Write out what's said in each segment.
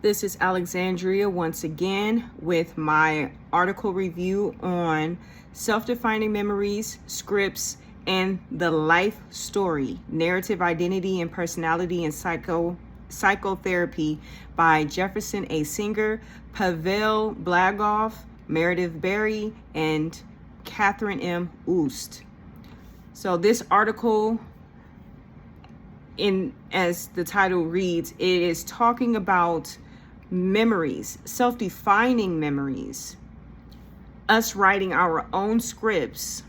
This is Alexandria once again with my article review on self-defining memories, scripts, and the life story, narrative identity and personality and psychotherapy by Jefferson A. Singer, Pavel Blagoff, Meredith Berry, and Catherine M. Oost. So this article, as the title reads, it is talking about memories, self-defining memories, us writing our own scripts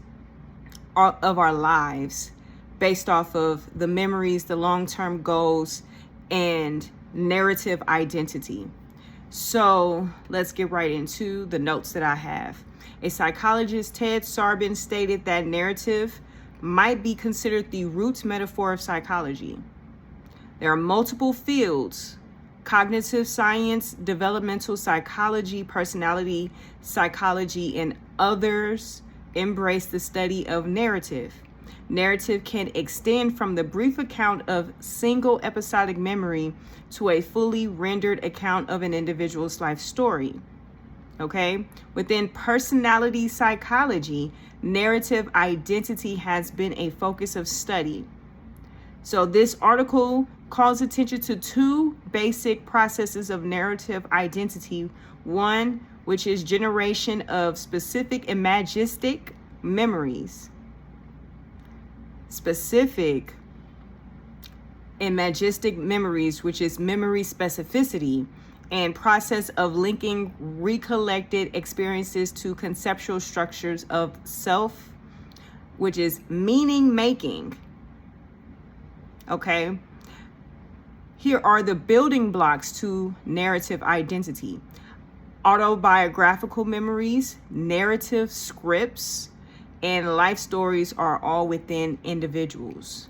of our lives based off of the memories, the long-term goals, and narrative identity. So let's get right into the notes that I have. A psychologist, Ted Sarbin, stated that narrative might be considered the root metaphor of psychology. There are multiple fields: cognitive science, developmental psychology, personality psychology, and others embrace the study of narrative. Narrative can extend from the brief account of single episodic memory to a fully rendered account of an individual's life story. Okay? Within personality psychology, narrative identity has been a focus of study. So this article calls attention to two basic processes of narrative identity. One, which is generation of specific imagistic memories. Specific imagistic memories, which is memory specificity, and process of linking recollected experiences to conceptual structures of self, which is meaning making. Okay. Here are the building blocks to narrative identity: autobiographical memories, narrative scripts, and life stories are all within individuals.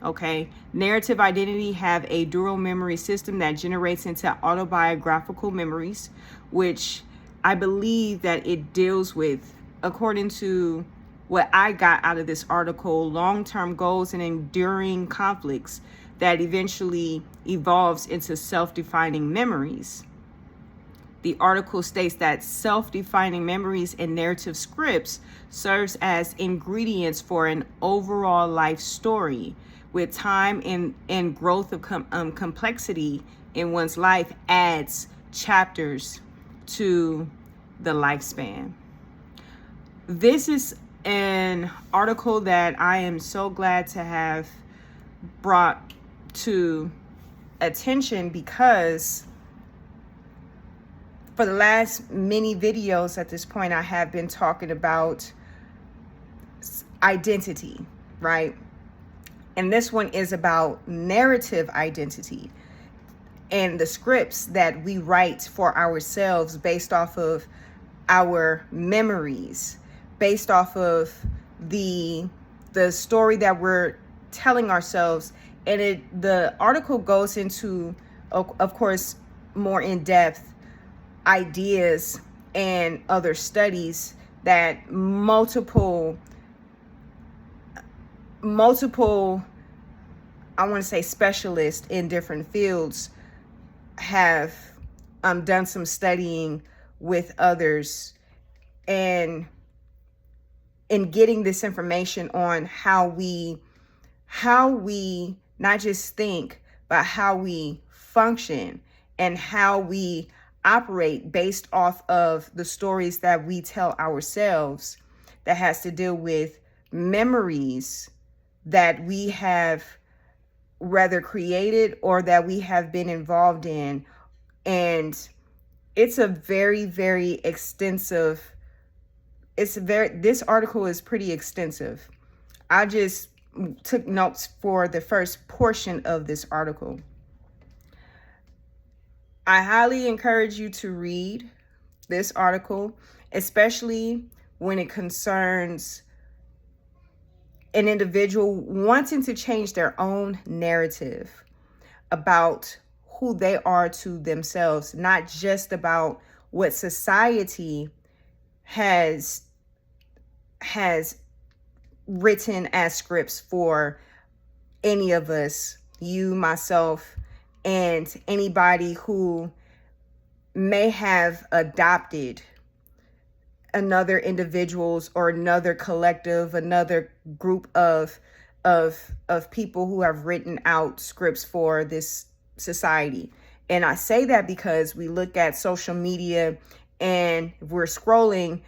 Okay, narrative identity have a dual memory system that generates into autobiographical memories, which I believe that it deals with, according to what I got out of this article, long-term goals and enduring conflicts that eventually evolves into self-defining memories. The article states that self-defining memories and narrative scripts serves as ingredients for an overall life story. With time and growth of complexity in one's life adds chapters to the lifespan. This is an article that I am so glad to have brought to attention, because for the last many videos at this point, I have been talking about identity, right? And this one is about narrative identity and the scripts that we write for ourselves based off of our memories, based off of the story that we're telling ourselves. And the article goes into, of course, more in-depth ideas and other studies that multiple, I want to say, specialists in different fields have done some studying with others, and in getting this information on how we not just think, but how we function and how we operate based off of the stories that we tell ourselves, that has to deal with memories that we have rather created or that we have been involved in. And it's a very, very extensive, this article is pretty extensive. I just took notes for the first portion of this article. I highly encourage you to read this article, especially when it concerns an individual wanting to change their own narrative about who they are to themselves, not just about what society has written as scripts for any of us, you, myself, and anybody who may have adopted another individuals or another collective, another group of people who have written out scripts for this society. And I say that because we look at social media and we're scrolling,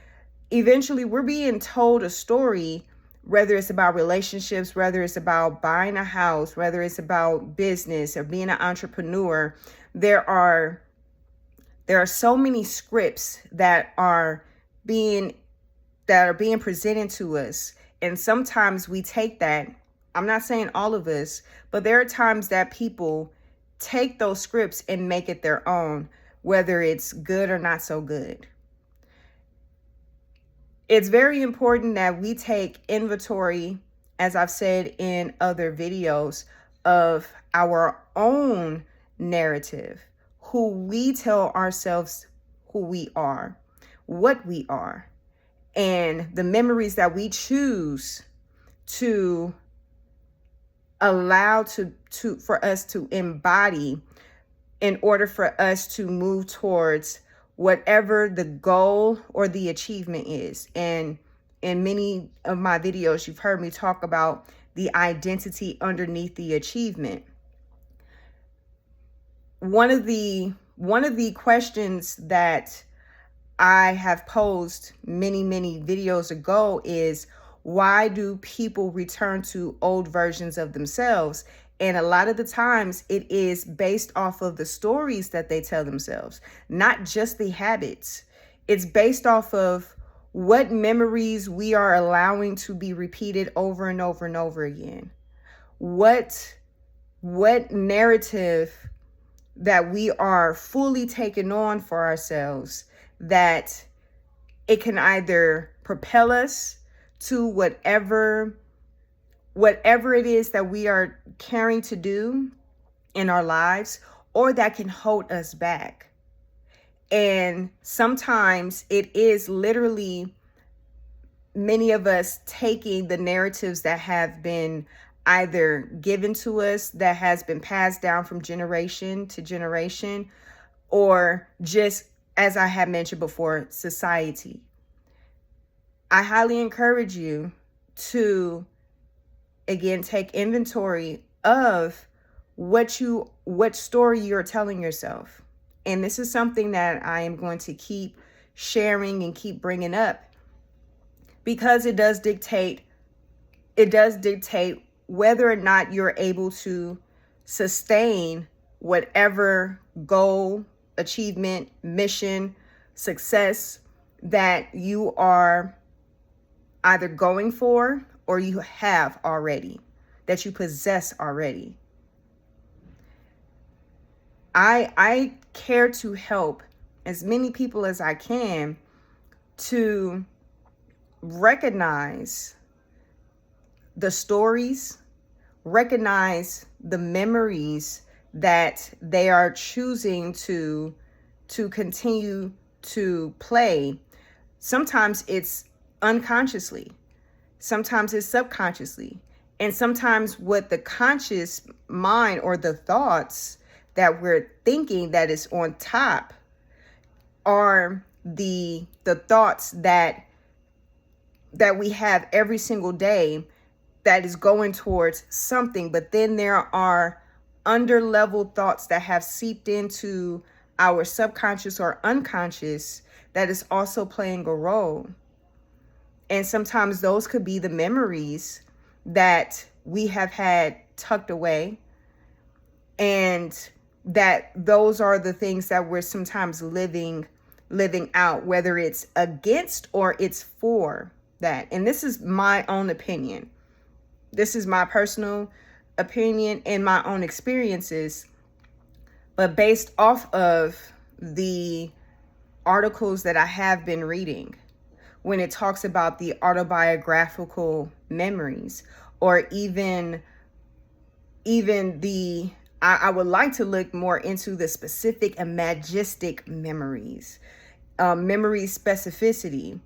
eventually we're being told a story, whether it's about relationships, whether it's about buying a house, whether it's about business or being an entrepreneur. There are so many scripts that are being presented to us. And sometimes we take that. I'm not saying all of us, but there are times that people take those scripts and make it their own, whether it's good or not so good. It's very important that we take inventory, as I've said in other videos, of our own narrative, who we tell ourselves who we are, what we are, and the memories that we choose to allow for us to embody in order for us to move towards whatever the goal or the achievement is. And in many of my videos, you've heard me talk about the identity underneath the achievement. One of the questions that I have posed many videos ago is, why do people return to old versions of themselves? And a lot of the times it is based off of the stories that they tell themselves, not just the habits. It's based off of what memories we are allowing to be repeated over and over and over again. What narrative that we are fully taking on for ourselves, that it can either propel us to whatever it is that we are caring to do in our lives, or that can hold us back. And sometimes it is literally many of us taking the narratives that have been either given to us, that has been passed down from generation to generation, or just, as I had mentioned before, society. I highly encourage you to, again, take inventory of what story you're telling yourself. And this is something that I am going to keep sharing and keep bringing up, because it does dictate whether or not you're able to sustain whatever goal, achievement, mission, success that you are either going for or you have already, that you possess already. I care to help as many people as I can to recognize the stories, recognize the memories that they are choosing to continue to play. Sometimes it's unconsciously, sometimes it's subconsciously, and sometimes what the conscious mind or the thoughts that we're thinking that is on top are the thoughts that we have every single day that is going towards something. But then there are under-level thoughts that have seeped into our subconscious or unconscious that is also playing a role. And sometimes those could be the memories that we have had tucked away, and that those are the things that we're sometimes living out, whether it's against or it's for that. And this is my own opinion. This is my personal opinion and my own experiences, but based off of the articles that I have been reading, when it talks about the autobiographical memories, or even the, I would like to look more into the specific and majestic memories, memory specificity,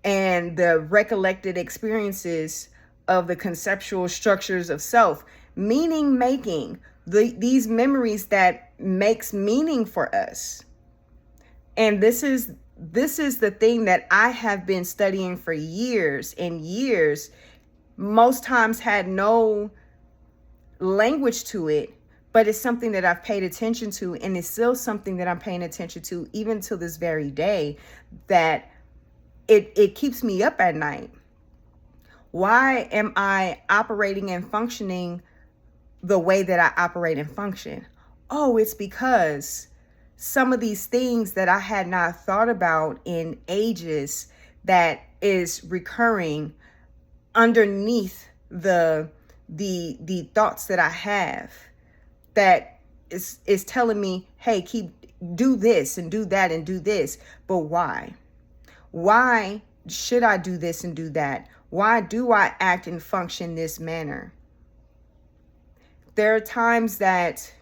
and the recollected experiences of the conceptual structures of self, meaning making, these memories that makes meaning for us. And this is the thing that I have been studying for years and years, most times had no language to it, but it's something that I've paid attention to, and it's still something that I'm paying attention to even till this very day, that it keeps me up at night. Why am I operating and functioning the way that I operate and function? Oh, it's because some of these things that I had not thought about in ages that is recurring underneath the thoughts that I have, that is telling me, hey, do this and do that and do this. But why? Why should I do this and do that? Why do I act and function this manner? There are times that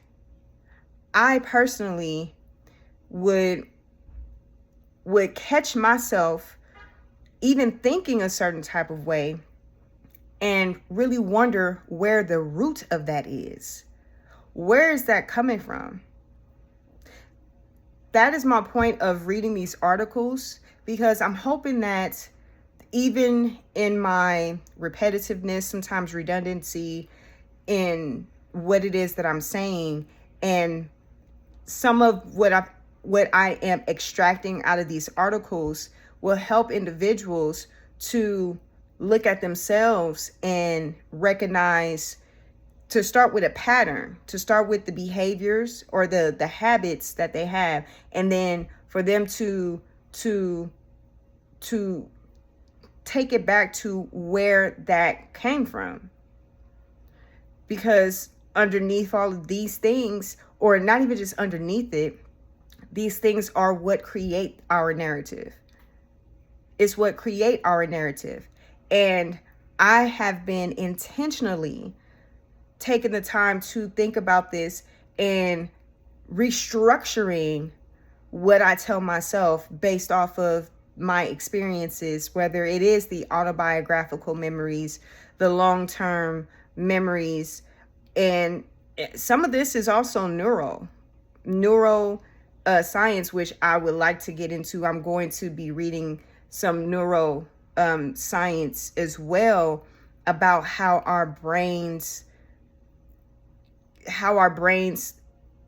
I personally would catch myself even thinking a certain type of way and really wonder where the root of that is. Where is that coming from? That is my point of reading these articles, because I'm hoping that even in my repetitiveness, sometimes redundancy in what it is that I'm saying, and some of what I am extracting out of these articles will help individuals to look at themselves and recognize, to start with a pattern, to start with the behaviors or the habits that they have, and then for them to take it back to where that came from. Because underneath all of these things, or not even just underneath it, these things are what create our narrative. It's what create our narrative. And I have been intentionally taking the time to think about this and restructuring what I tell myself based off of my experiences, whether it is the autobiographical memories, the long-term memories, and some of this is also neuro science, which I would like to get into. I'm going to be reading some neuro science as well, about how our brains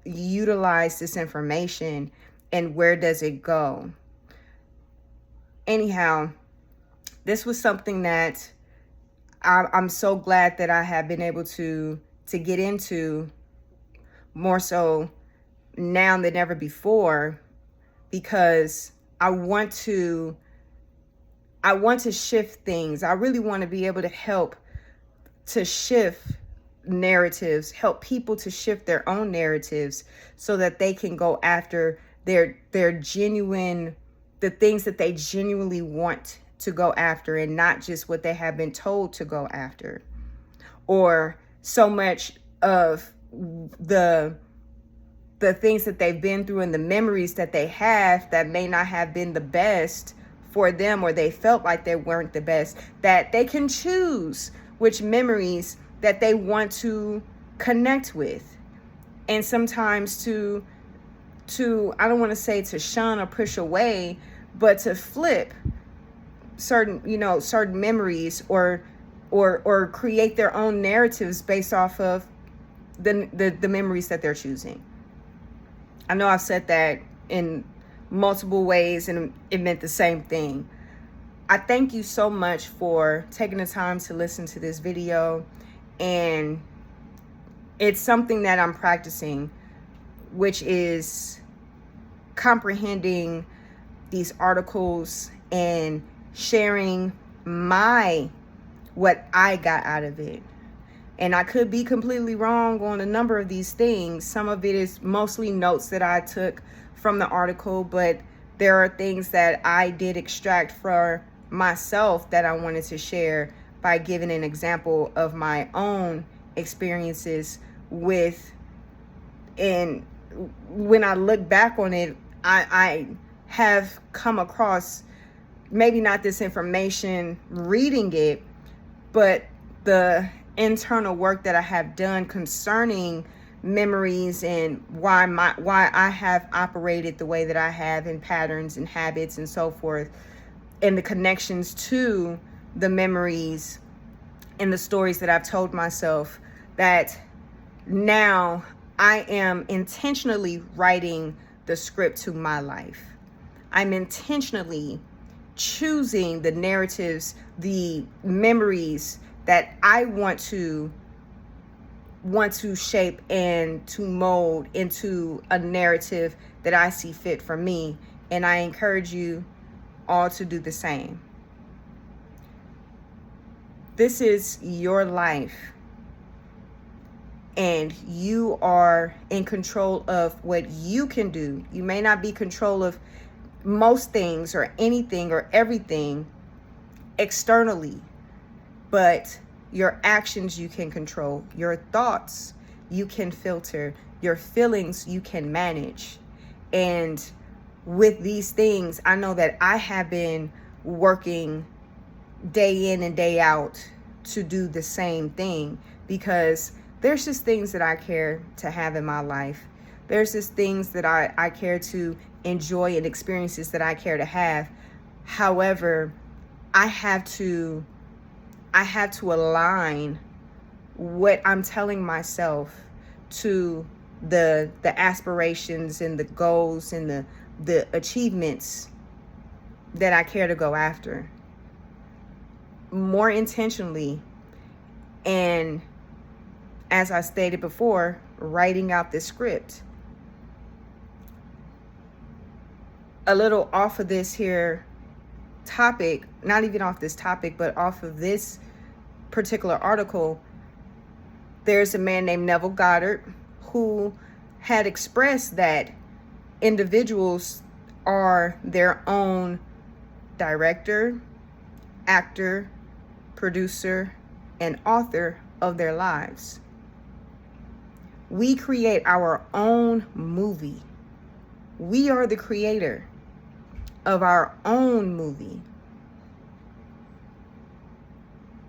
utilize this information and where does it go. Anyhow, this was something that I'm so glad that I have been able to get into, more so now than ever before, because I want to shift things. I really want to be able to help to shift narratives, help people to shift their own narratives so that they can go after their genuine, the things that they genuinely want to go after, and not just what they have been told to go after, or so much of the things that they've been through and the memories that they have that may not have been the best for them, or they felt like they weren't the best, that they can choose which memories that they want to connect with. And sometimes to I don't want to say to shun or push away, but to flip certain memories, or create their own narratives based off of the memories that they're choosing. I know I've said that in multiple ways and it meant the same thing. I thank you so much for taking the time to listen to this video, and it's something that I'm practicing, which is comprehending these articles and sharing what I got out of it. And I could be completely wrong on a number of these things. Some of it is mostly notes that I took from the article, but there are things that I did extract for myself that I wanted to share by giving an example of my own experiences with. And when I look back on it, I have come across maybe not this information reading it, but the internal work that I have done concerning memories and why I have operated the way that I have in patterns and habits and so forth, and the connections to the memories and the stories that I've told myself, that now I am intentionally writing the script to my life. I'm intentionally choosing the narratives, the memories that I want to shape and to mold into a narrative that I see fit for me. And I encourage you all to do the same. This is your life, and you are in control of what you can do. You may not be in control of most things or anything or everything externally, but your actions you can control. Your thoughts you can filter. Your feelings you can manage. And with these things, I know that I have been working day in and day out to do the same thing, because there's just things that I care to have in my life. There's just things that I care to enjoy and experiences that I care to have. However, I have to align what I'm telling myself to the aspirations and the goals and the achievements that I care to go after more intentionally. And as I stated before, writing out this script. A little off of this here topic, not even off this topic, but off of this particular article, there's a man named Neville Goddard who had expressed that individuals are their own director, actor, producer, and author of their lives. We create our own movie. We are the creator of our own movie.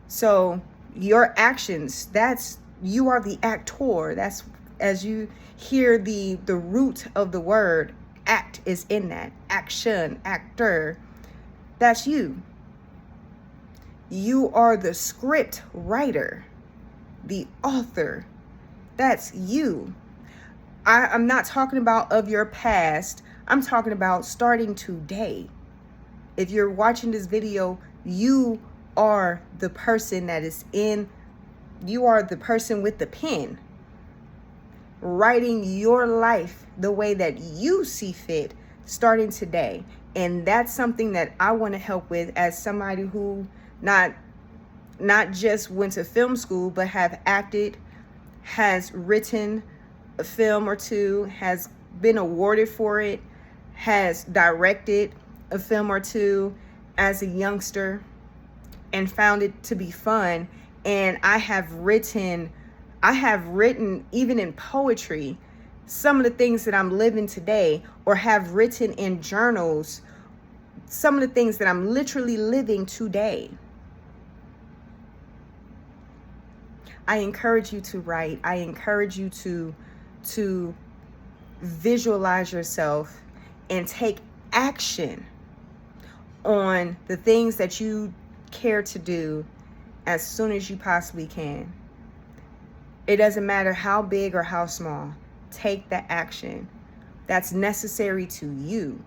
So your actions, you are the actor. That's, as you hear the root of the word act is in that. Action, actor. That's you. You are the script writer, the author. That's you. I'm not talking about of your past. I'm talking about starting today. If you're watching this video, you are the person you are the person with the pen, writing your life the way that you see fit, starting today. And that's something that I want to help with as somebody who not just went to film school, but have acted, has written a film or two, has been awarded for it, has directed a film or two as a youngster and found it to be fun. And I have written even in poetry, some of the things that I'm living today, or have written in journals, some of the things that I'm literally living today. I encourage you to write. I encourage you to visualize yourself and take action on the things that you care to do as soon as you possibly can. It doesn't matter how big or how small. Take the action that's necessary to you,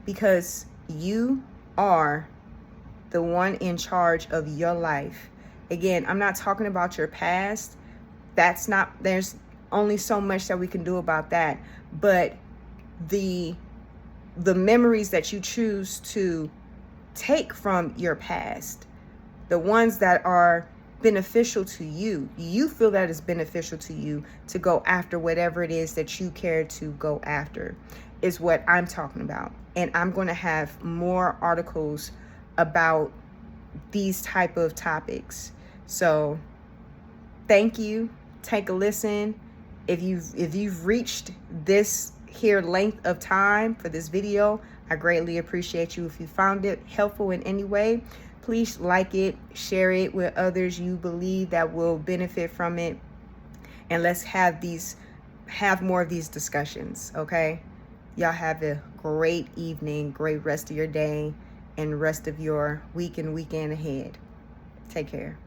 because you are the one in charge of your life. Again, I'm not talking about your past. There's only so much that we can do about that. But the memories that you choose to take from your past, the ones that are beneficial to you, you feel that it's beneficial to you to go after whatever it is that you care to go after, is what I'm talking about. And I'm going to have more articles about these type of topics. So thank you. Take a listen. If you've reached this here length of time for this video, I greatly appreciate you. If you found it helpful in any way, please like it, share it with others you believe that will benefit from it. And let's have more of these discussions, okay? Y'all have a great evening, great rest of your day, and rest of your week and weekend ahead. Take care.